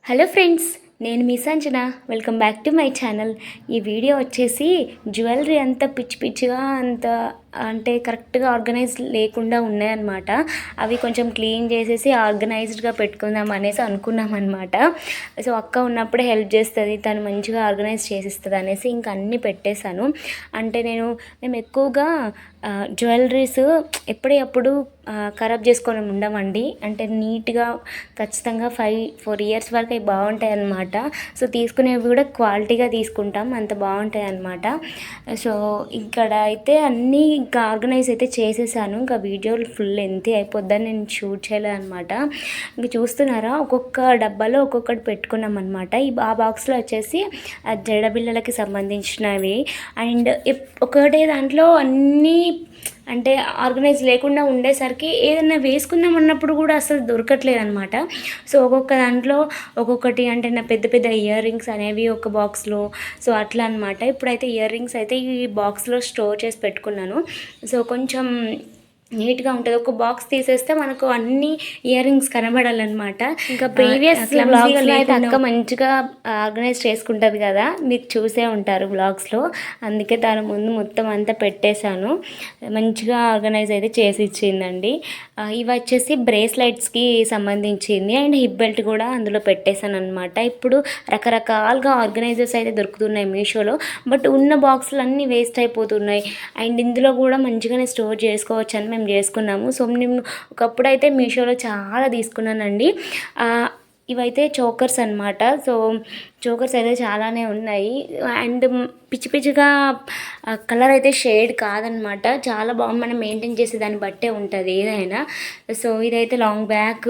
Hello friends, నేను మీ Sanjana. Welcome back to my channel. ఈ వీడియో వచ్చేసి జ్యువెలరీ అంతా పిచ్చి పిచ్చిగా అంటే కరెక్ట్గా ఆర్గనైజ్ లేకుండా ఉన్నాయన్నమాట. అవి కొంచెం క్లీన్ చేసేసి ఆర్గనైజ్డ్గా పెట్టుకుందాం అనేసి అనుకున్నాం అనమాట. సో అక్క ఉన్నప్పుడే హెల్ప్ చేస్తుంది, తను మంచిగా ఆర్గనైజ్ చేసిస్తుంది అనేసి ఇంకా అన్నీ పెట్టేశాను. అంటే మేము ఎక్కువగా జ్యువెలరీస్ ఎప్పుడప్పుడు ఖరాబ్ చేసుకొని ఉండమండి. అంటే నీట్గా ఖచ్చితంగా 4 ఇయర్స్ వరకు అవి బాగుంటాయి అన్నమాట. సో తీసుకునేవి కూడా క్వాలిటీగా తీసుకుంటాం, అంత బాగుంటాయి అన్నమాట. సో ఇక్కడ అయితే అన్నీ ఇంకా ఆర్గనైజ్ అయితే చేసేసాను. ఇంకా వీడియోలు ఫుల్ లెంతీ అయిపోద్దని నేను షూట్ చేయలేదు అనమాట. ఇంకా చూస్తున్నారా, ఒక్కొక్క డబ్బాలో ఒక్కొక్కటి పెట్టుకున్నాం అనమాట. ఆ బాక్స్లో వచ్చేసి జడబిళ్ళలకి సంబంధించినవి అండ్ ఒకటే దాంట్లో అన్నీ అంటే ఆర్గనైజ్ లేకుండా ఉండేసరికి ఏదైనా వేసుకుందాం అన్నప్పుడు కూడా అసలు దొరకట్లేదు అనమాట. సో ఒక్కొక్క దాంట్లో ఒక్కొక్కటి, అంటే నా పెద్ద పెద్ద ఇయర్ రింగ్స్ అనేవి ఒక బాక్స్లో, సో అట్లా అనమాట. ఇప్పుడైతే ఇయర్ రింగ్స్ అయితే ఈ బాక్స్లో స్టోర్ చేసి పెట్టుకున్నాను. సో కొంచెం నీట్గా ఉంటుంది. ఒక బాక్స్ తీసేస్తే మనకు అన్ని ఇయర్ రింగ్స్ కనబడాలన్నమాట. ఇంకా ప్రీవియస్ బ్లాగ్స్లో అయితే అక్క మంచిగా ఆర్గనైజ్ చేసుకుంటుంది కదా, మీరు చూసే ఉంటారు బ్లాగ్స్లో. అందుకే దాని ముందు మొత్తం అంతా పెట్టేశాను. మంచిగా ఆర్గనైజ్ అయితే చేసి ఇచ్చిందండి. ఇవి వచ్చేసి బ్రేస్లెట్స్కి సంబంధించింది అండ్ హిప్ బెల్ట్ కూడా అందులో పెట్టేశాను అనమాట. ఇప్పుడు రకరకాలుగా ఆర్గనైజర్స్ అయితే దొరుకుతున్నాయి మీషోలో, బట్ ఉన్న బాక్సులు అన్నీ వేస్ట్ అయిపోతున్నాయి. అండ్ ఇందులో కూడా మంచిగానే స్టోర్ చేసుకోవచ్చు అని మేము చేసుకున్నాము. సో నేను ఒకప్పుడైతే మీషోలో చాలా తీసుకున్నానండి. ఇవైతే చోకర్స్ అనమాట. సో చోకర్స్ అయితే చాలానే ఉన్నాయి అండ్ పిచ్చి పిచ్చిగా కలర్ అయితే షేడ్ కాదనమాట. చాలా బాగుంది, మనం మెయింటైన్ చేసే దాన్ని బట్టే ఉంటుంది ఏదైనా. సో ఇదైతే లాంగ్ బ్యాక్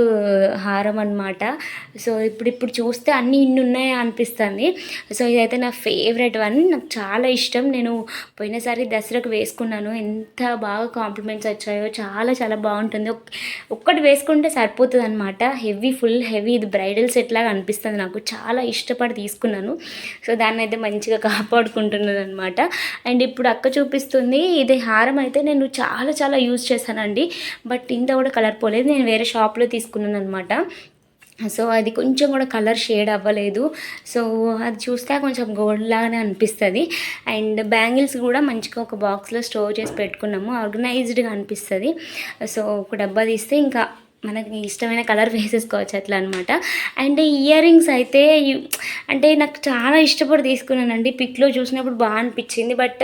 హారం అనమాట. సో ఇప్పుడు చూస్తే అన్నీ ఇన్ని ఉన్నాయా అనిపిస్తుంది. సో ఇదైతే నా ఫేవరెట్ వన్, నాకు చాలా ఇష్టం. నేను పోయినసారి దసరాకు వేసుకున్నాను, ఎంత బాగా కాంప్లిమెంట్స్ వచ్చాయో. చాలా చాలా బాగుంటుంది. ఒక్కటి వేసుకుంటే సరిపోతుంది అనమాట. ఫుల్ హెవీ, ఇది బ్రైడల్ సెట్ లాగా అనిపిస్తుంది నాకు. చాలా ఇష్టపడి తీసుకున్నాను. సో దాన్ని అయితే మంచిగా కాపాడుకుంటున్నాను అనమాట. అండ్ ఇప్పుడు అక్క చూపిస్తుంది ఇది హారం. అయితే నేను చాలా చాలా యూజ్ చేశానండి, బట్ ఇంత కూడా కలర్ పోలేదు. నేను వేరే షాప్లో తీసుకున్నాను అనమాట. సో అది కొంచెం కూడా కలర్ షేడ్ అవ్వలేదు. సో అది చూస్తే కొంచెం గోల్డ్ లాగానే అనిపిస్తుంది. అండ్ బ్యాంగిల్స్ కూడా మంచిగా ఒక బాక్స్లో స్టోర్ చేసి పెట్టుకున్నాము, ఆర్గనైజ్డ్గా అనిపిస్తుంది. సో ఒక డబ్బా తీస్తే ఇంకా మనకి ఇష్టమైన కలర్ వేసేసుకోవచ్చు అట్లా అనమాట. అండ్ ఇయర్ రింగ్స్ అయితే అంటే నాకు చాలా ఇష్టపడి తీసుకున్నానండి. పిక్లో చూసినప్పుడు బాగా అనిపించింది, బట్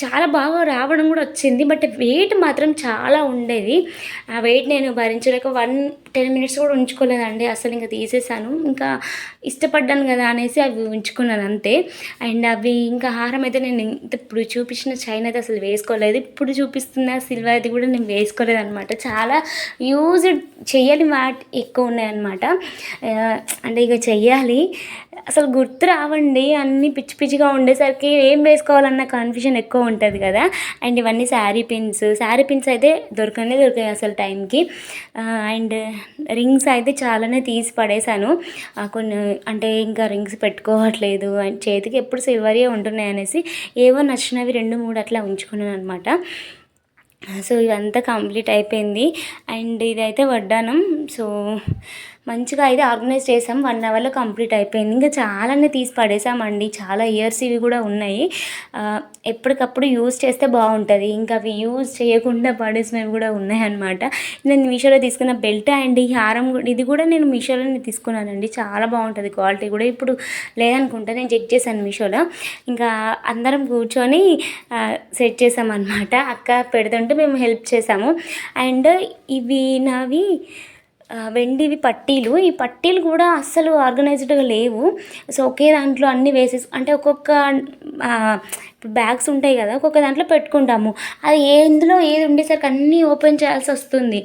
చాలా బాగా రావడం కూడా వచ్చింది. బట్ వెయిట్ మాత్రం చాలా ఉండేది. ఆ వెయిట్ నేను భరించలేక 10 మినిట్స్ కూడా ఉంచుకోలేదండి. అసలు ఇంకా తీసేసాను. ఇంకా ఇష్టపడ్డాను కదా అనేసి అవి ఉంచుకున్నాను అంతే. అండ్ అవి ఇంకా హారం అయితే నేను ఇప్పుడు చూపించిన చైన్ అయితే అసలు వేసుకోలేదు. ఇప్పుడు చూపిస్తున్న సిల్వర్ది కూడా నేను వేసుకోలేదు అనమాట. చాలా యూజ్ చెయ్యాలి వాటి ఎక్కువ ఉన్నాయన్నమాట. అంటే ఇక చెయ్యాలి, అసలు గుర్తు రావండి. అన్నీ పిచ్చి పిచ్చిగా ఉండేసరికి ఏం వేసుకోవాలన్న కన్ఫ్యూజన్ ఎక్కువ ఉంటుంది కదా. అండ్ ఇవన్నీ శారీ పిన్స్ అయితే దొరకాయి అసలు టైంకి. అండ్ రింగ్స్ అయితే చాలానే తీసి పడేశాను. కొన్ని అంటే ఇంకా రింగ్స్ పెట్టుకోవట్లేదు అండ్ చేతికి ఎప్పుడు సిల్వరే ఉంటున్నాయి అనేసి ఏవో నచ్చినవి 2-3 అట్లా ఉంచుకున్నాను అనమాట. సో ఇదంతా కంప్లీట్ అయిపోయింది. అండ్ ఇదైతే వడ్డానం. సో మంచిగా అయితే ఆర్గనైజ్ చేసాం, 1 అవర్లో కంప్లీట్ అయిపోయింది. ఇంకా చాలానే తీసి పడేసామండి. చాలా ఇయర్స్ ఇవి కూడా ఉన్నాయి. ఎప్పటికప్పుడు యూజ్ చేస్తే బాగుంటుంది. ఇంకా అవి యూజ్ చేయకుండా పడేసినవి కూడా ఉన్నాయన్నమాట. నేను మీషోలో తీసుకున్న బెల్ట్ అండ్ ఈ హారం, ఇది కూడా నేను మీషోలోనే తీసుకున్నానండి. చాలా బాగుంటుంది క్వాలిటీ కూడా. ఇప్పుడు లేదనుకుంటా, నేను చెక్ చేశాను మీషోలో. ఇంకా అందరం కూర్చొని సెట్ చేసామన్నమాట. అక్క పెడుతుంటే మేము హెల్ప్ చేసాము. అండ్ ఇవి నావి వెండివి పట్టీలు. ఈ పట్టీలు కూడా అస్సలు ఆర్గనైజ్డ్గా లేవు. సో ఒకే దాంట్లో అన్నీ అంటే ఒక్కొక్క ఇప్పుడు బ్యాగ్స్ ఉంటాయి కదా, ఒక్కొక్క దాంట్లో పెట్టుకుంటాము. అది ఎందులో ఏది ఉండేసరికి అన్నీ ఓపెన్ చేయాల్సి వస్తుంది.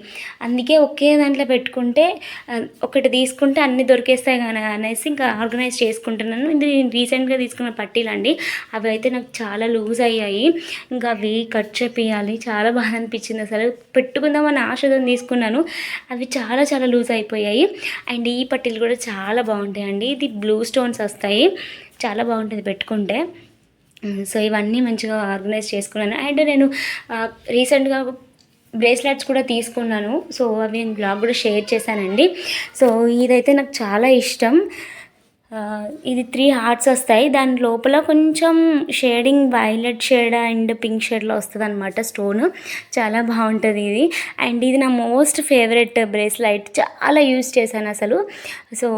అందుకే ఒకే దాంట్లో పెట్టుకుంటే ఒకటి తీసుకుంటే అన్నీ దొరికేస్తాయి కానీ అనేసి ఇంకా ఆర్గనైజ్ చేసుకుంటున్నాను. ఇది రీసెంట్గా తీసుకున్న పట్టీలు అండి. అవి అయితే నాకు చాలా లూజ్ అయ్యాయి. ఇంకా అవి కట్ చేపియాలి. చాలా బాగా అనిపించింది. అసలు పెట్టుకుందామని ఆశతో తీసుకున్నాను, అవి చాలా చాలా లూజ్ అయిపోయాయి. అండ్ ఈ పట్టీలు కూడా చాలా బాగుంటాయండి. ఇది బ్లూ స్టోన్స్ వస్తాయి, చాలా బాగుంటుంది పెట్టుకుంటే. సో ఇవన్నీ మంచిగా ఆర్గనైజ్ చేసుకున్నాను. అండ్ నేను రీసెంట్గా బ్రేస్లెట్స్ కూడా తీసుకున్నాను. సో అవి నేను బ్లాగ్ కూడా షేర్ చేశానండి. సో ఇదైతే నాకు చాలా ఇష్టం. ఇది 3 హార్ట్స్ వస్తాయి. దాని లోపల కొంచెం shading violet shade and pink షేడ్లో వస్తుంది అనమాట స్టోన్. చాలా బాగుంటుంది ఇది. అండ్ ఇది నా మోస్ట్ ఫేవరెట్ బ్రేస్లైట్. చాలా యూస్ చేశాను అసలు. సో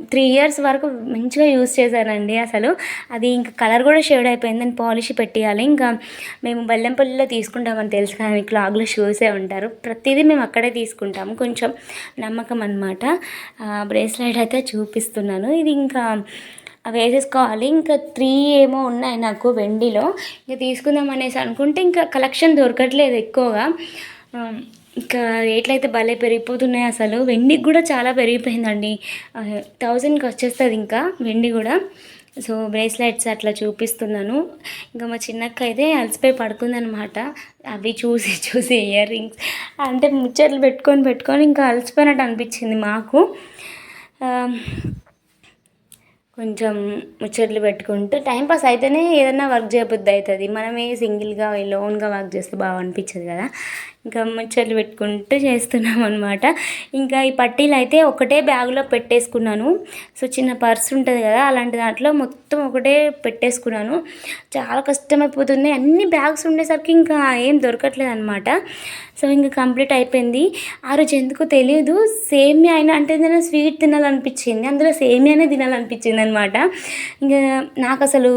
3 ఇయర్స్ వరకు మంచిగా యూస్ చేశానండి అసలు. అది ఇంకా కలర్ కూడా షేడ్ అయిపోయింది. దాన్ని పాలిష్ పెట్టేయాలి. ఇంకా మేము బెల్లంపల్లిలో తీసుకుంటామని తెలుసు కదా, మీకు లాగ్లో చూసే ఉంటారు. ప్రతిదీ మేము అక్కడే తీసుకుంటాము. కొంచెం నమ్మకం అనమాట. బ్రేస్లైట్ అయితే చూపిస్తున్నాను. ఇది ఇంకా వేసేసుకోవాలి. ఇంకా 3 ఏమో ఉన్నాయి నాకు వెండిలో. ఇంకా తీసుకుందాం అనేసి అనుకుంటే ఇంకా కలెక్షన్ దొరకట్లేదు ఎక్కువగా. ఇంకా రేట్లు అయితే భలే పెరిగిపోతున్నాయి అసలు. వెండికి కూడా చాలా పెరిగిపోయిందండి. 1000కి వచ్చేస్తుంది ఇంకా వెండి కూడా. సో బ్రేస్లెట్స్ అట్లా చూపిస్తున్నాను. ఇంకా మా చిన్నక్క అయితే అలసిపోయి పడుకుందనమాట. అవి చూసి చూసి ఇయర్ రింగ్స్ అంటే ముచ్చట్లు పెట్టుకొని ఇంకా అలసిపోయినట్టు అనిపించింది మాకు. కొంచెం ముచ్చట్లు పెట్టుకుంటూ టైంపాస్ అయితేనే ఏదైనా వర్క్ చేయబుద్ధి అవుతుంది. మనమే సింగిల్గా లోన్గా వర్క్ చేస్తే బాగా అనిపించదు కదా. ఇంకా ముచ్చట్లు పెట్టుకుంటూ చేస్తున్నాం అనమాట. ఇంకా ఈ పట్టీలు అయితే ఒకటే బ్యాగ్లో పెట్టేసుకున్నాను. సో చిన్న పర్స్ ఉంటుంది కదా, అలాంటి దాంట్లో మొత్తం ఒకటే పెట్టేసుకున్నాను. చాలా కష్టమైపోతున్నాయి. అన్ని బ్యాగ్స్ ఉండేసరికి ఇంకా ఏం దొరకట్లేదు అనమాట. సో ఇంకా కంప్లీట్ అయిపోయింది. ఆ రోజు ఎందుకో తెలియదు, సేమియా అయినా అంటే ఏదైనా స్వీట్ తినాలనిపించింది. అందులో సేమియానే తినాలనిపించింది అనమాట. ఇంకా నాకు అసలు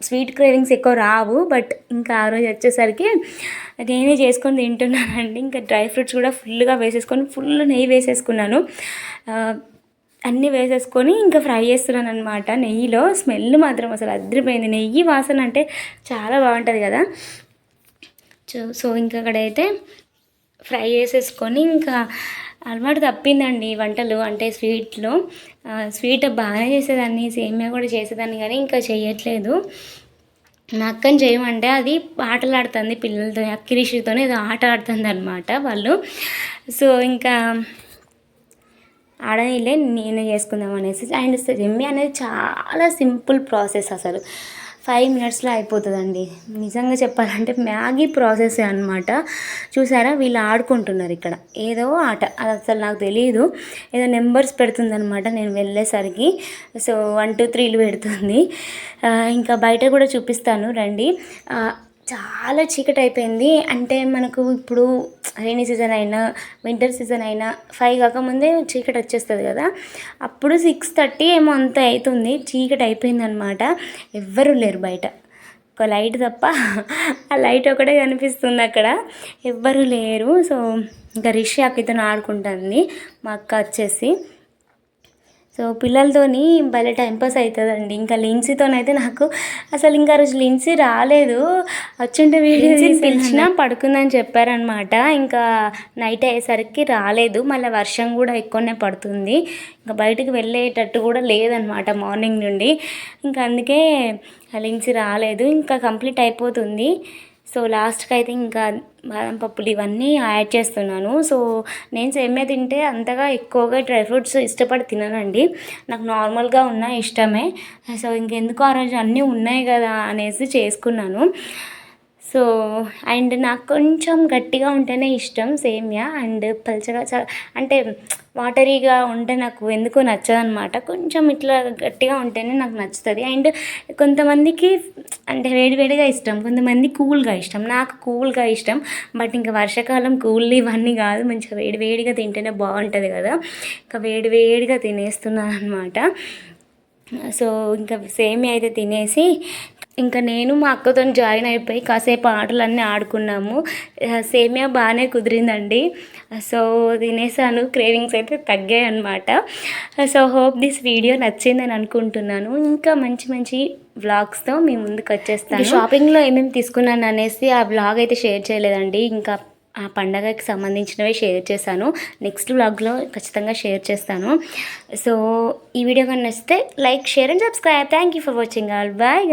స్వీట్ క్రేవింగ్స్ ఎక్కువ రావు. బట్ ఇంకా ఆ రోజు వచ్చేసరికి నేనే చేసుకొని తింటున్నానండి. ఇంకా డ్రై ఫ్రూట్స్ కూడా ఫుల్గా వేసేసుకొని ఫుల్ నెయ్యి వేసేసుకున్నాను. అన్నీ వేసేసుకొని ఇంకా ఫ్రై చేస్తున్నాను అనమాట నెయ్యిలో. స్మెల్ మాత్రం అసలు అదిరిపోయింది. నెయ్యి వాసన అంటే చాలా బాగుంటుంది కదా. సో ఇంకా అక్కడైతే ఫ్రై చేసేసుకొని ఇంకా అలవాటు తప్పిందండి వంటలు అంటే స్వీట్లో. స్వీట్ బాగానే చేసేదాన్ని, సేమియా కూడా చేసేదాన్ని, కానీ ఇంకా చేయట్లేదు. మా అక్కని చేయమంటే అది ఆటలు ఆడుతుంది పిల్లలతో, అక్కిరిషితోనే ఏదో ఆట ఆడుతుంది అనమాట వాళ్ళు. సో ఇంకా ఆడనిలే నేనే చేసుకుందాం అనేసి. అండ్ సేమియా అనేది చాలా సింపుల్ ప్రాసెస్ అసలు. 5 మినిట్స్లో అయిపోతుందండి. నిజంగా చెప్పాలంటే మ్యాగీ ప్రాసెసే అనమాట. చూసారా వీళ్ళు ఆడుకుంటున్నారు ఇక్కడ ఏదో ఆట. అది అసలు నాకు తెలియదు. ఏదో నెంబర్స్ పెడుతుందనమాట నేను వెళ్ళేసరికి. సో 1 2 3లు పెడుతుంది. ఇంకా బయట కూడా చూపిస్తాను రండి. చాలా చీకటి అయిపోయింది. అంటే మనకు ఇప్పుడు రైనీ సీజన్ అయినా వింటర్ సీజన్ అయినా 5 కాకముందే చీకటి వచ్చేస్తుంది కదా. అప్పుడు 6:30 ఏమో అంత అవుతుంది. చీకటి అయిపోయింది అనమాట. ఎవ్వరూ లేరు బయట, ఒక లైట్ తప్ప. ఆ లైట్ ఒకటే కనిపిస్తుంది అక్కడ, ఎవ్వరూ లేరు. సో ఇంకా రిషి అక్కతో ఆడుకుంటుంది మా అక్క వచ్చేసి. సో పిల్లలతోని భలే టైంపాస్ అవుతుందండి. ఇంకా లిన్సీతోనైతే నాకు అసలు ఇంకా రోజు లిన్సీ రాలేదు. వచ్చుంటే వీడియో పిలిచినా పడుకుందని చెప్పారనమాట. ఇంకా నైట్ అయ్యేసరికి రాలేదు. మళ్ళీ వర్షం కూడా ఎక్కువనే పడుతుంది. ఇంకా బయటికి వెళ్ళేటట్టు కూడా లేదనమాట మార్నింగ్ నుండి. ఇంకా అందుకే లిన్సీ రాలేదు. ఇంకా కంప్లీట్ అయిపోతుంది. సో లాస్ట్కి అయితే ఇంకా బాదం పప్పులు ఇవన్నీ యాడ్ చేస్తున్నాను. సో నేను సేమియా తింటే అంతగా ఎక్కువగా డ్రై ఫ్రూట్స్ ఇష్టపడి తిననండి. నాకు నార్మల్గా ఉన్న ఇష్టమే. సో ఇంకెందుకు ఆ రోజు అన్నీ ఉన్నాయి కదా అనేసి చేసుకున్నాను. సో అండ్ నాకు కొంచెం గట్టిగా ఉంటేనే ఇష్టం సేమియా. అండ్ పల్చగా అంటే వాటరీగా ఉంటే నాకు ఎందుకో నచ్చదనమాట. కొంచెం ఇట్లా గట్టిగా ఉంటేనే నాకు నచ్చుతుంది. అండ్ కొంతమందికి అంటే వేడివేడిగా ఇష్టం, కొంతమంది కూల్గా ఇష్టం. నాకు కూల్గా ఇష్టం. బట్ ఇంకా వర్షాకాలం కూల్ ఇవన్నీ కాదు, మంచిగా వేడివేడిగా తింటేనే బాగుంటుంది కదా. ఇంకా వేడివేడిగా తినేస్తున్నాను అనమాట. సో ఇంకా సేమియా అయితే తినేసి ఇంకా నేను మా అక్కతో జాయిన్ అయిపోయి కాసేపు ఆటలన్నీ ఆడుకున్నాము. సేమియా బాగానే కుదిరిందండి. సో తినేసాను. క్రేవింగ్స్ అయితే తగ్గాయి అనమాట. సో హోప్ దిస్ వీడియో నచ్చిందని అనుకుంటున్నాను. ఇంకా మంచి మంచి వ్లాగ్స్తో మీ ముందుకు వచ్చేస్తాను. షాపింగ్లో ఏమేమి తీసుకున్నాను అనేసి ఆ వ్లాగ్ అయితే షేర్ చేయలేదండి. ఇంకా ఆ పండగకి సంబంధించినవి షేర్ చేశాను. నెక్స్ట్ వ్లాగ్లో ఖచ్చితంగా షేర్ చేస్తాను. సో ఈ వీడియో కానీ నచ్చితే like, share and subscribe. Thank you for watching all. Bye.